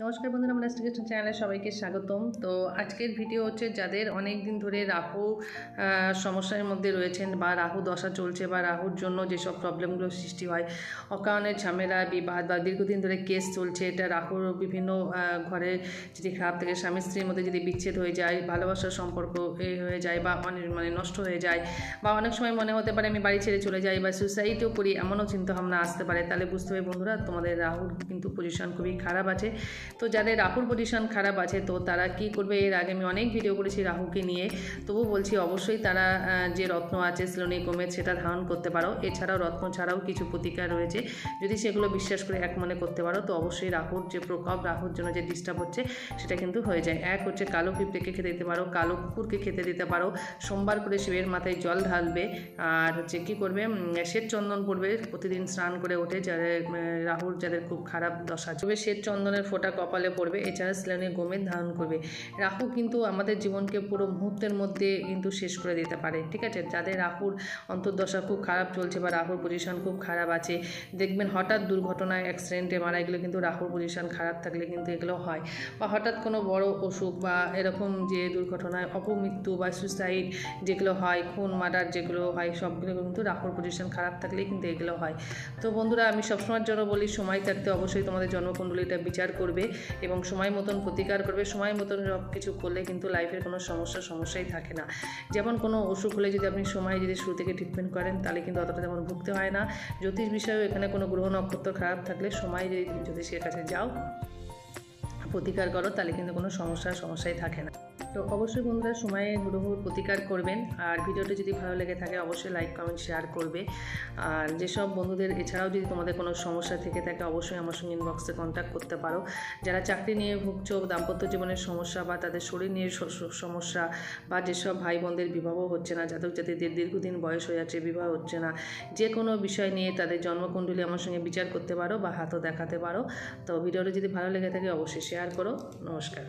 নমস্কার বন্ধুরা, আমার স্টিকেশন চ্যানেলে সবাইকে স্বাগতম। তো আজকের ভিডিও হচ্ছে যাদের অনেক দিন ধরে রাহু সমস্যার মধ্যে রয়েছেন বা রাহু দশা চলছে বা রাহুর জন্য যেসব প্রবলেমগুলো সৃষ্টি হয়, অকারণে ঝামেলা বিবাদ বা দীর্ঘদিন ধরে কেস চলছে, এটা রাহুর বিভিন্ন ঘরে যদি খারাপ থাকে, স্বামী স্ত্রীর মধ্যে যদি বিচ্ছেদ হয়ে যায়, ভালোবাসার সম্পর্ক হয়ে যায় বা মানে নষ্ট হয়ে যায়, বা অনেক সময় মনে হতে পারে আমি বাড়ি ছেড়ে চলে যাই বা সুসাইডও করি, এমনও চিন্তাভাবনা আসতে পারে, তাহলে বুঝতে হবে বন্ধুরা তোমাদের রাহুর কিন্তু পজিশন খুবই খারাপ আছে। তো যাদের রাহুর পজিশন খারাপ আছে তো তারা কি করবে, এর আগে আমি অনেক ভিডিও করেছি রাহুকে নিয়ে, তবু বলছি অবশ্যই তারা যে রত্ন আছে শ্লেনী গোমেদ সেটা ধারণ করতে পারো। এছাড়াও রত্ন ছাড়াও কিছু প্রতিকার রয়েছে, যদি সেগুলো বিশ্বাস করে এক মনে করতে পারো তো অবশ্যই রাহুর যে প্রকোপ, রাহুর জন্য যে ডিস্টার্ব হচ্ছে সেটা কিন্তু হয়ে যায়। এক হচ্ছে কালো পিঁপড়েকে খেতে দিতে পারো, কালো কুকুরকে খেতে দিতে পারো, সোমবার করে শিবের মাথায় জল ঢালবে, আর হচ্ছে কী করবে, শ্বেত চন্দন পড়বে প্রতিদিন স্নান করে ওঠে, যাদের রাহুর যাদের খুব খারাপ দশা আছে শ্বেত চন্দনের ফোঁটা কপালে পড়বে। এছাড়া শ্লেনী গোমেদ ধারণ করবে। রাহু কিন্তু আমাদের জীবনকে পুরো মুহূর্তের মধ্যে কিন্তু শেষ করে দিতে পারে, ঠিক আছে। যাদের রাহুর অন্তর্দশা খুব খারাপ চলছে বা রাহুর পজিশন খুব খারাপ আছে, দেখবেন হঠাৎ দুর্ঘটনায় অ্যাক্সিডেন্টে মারা, এগুলো কিন্তু রাহুর পজিশন খারাপ থাকলে কিন্তু এগুলো হয়। বা হঠাৎ কোনো বড় অসুখ বা এরকম যে দুর্ঘটনায় অপমৃত্যু বা সুসাইড যেগুলো হয়, খুন মার্ডার যেগুলো হয়, সবগুলো কিন্তু রাহুর পজিশন খারাপ থাকলেই কিন্তু এগুলো হয়। তো বন্ধুরা, আমি সবসময়ের জন্য বলি সময় থাকতে অবশ্যই তোমাদের জন্মকুণ্ডলীটা বিচার করবে এবং সময় মতন প্রতিকার করবে। সময় মতন সব কিছু করলে কিন্তু লাইফের কোনো সমস্যাই থাকে না। যেমন কোনো অসুখ হলে যদি আপনি সময় যদি শুরু থেকে ট্রিটমেন্ট করেন তাহলে কিন্তু অতটা তেমন ভুগতে হয় না। জ্যোতিষ বিষয়েও এখানে কোনো গ্রহ নক্ষত্র খারাপ থাকলে সময় যদি জ্যোতিষের কাছে যাও, প্রতিকার করো, তাহলে কিন্তু কোনো সমস্যাই থাকে না। তো অবশ্যই বন্ধুরা সময়ে গ্রহর প্রতিকার করবেন। আর ভিডিওটি যদি ভালো লেগে থাকে অবশ্যই লাইক কমেন্ট শেয়ার করবে। আর যেসব বন্ধুদের এছাড়াও যদি তোমাদের কোনো সমস্যা থেকে থাকে অবশ্যই আমার সঙ্গে ইনবক্সে কন্ট্যাক্ট করতে পারো। যারা চাকরি নিয়ে ভুগছো, দাম্পত্য জীবনের সমস্যা বা তাদের শরীর নিয়ে সমস্যা, বা যেসব ভাই বোনদের বিবাহ হচ্ছে না, যাদের দীর্ঘদিন বয়স হয়ে যাচ্ছে বিবাহ হচ্ছে না, যে কোনো বিষয় নিয়ে তাদের জন্মকুণ্ডলী আমার সঙ্গে বিচার করতে পারো বা হাতও দেখাতে পারো। তো ভিডিওটা যদি ভালো লেগে থাকে অবশ্যই শেয়ার করো। নমস্কার।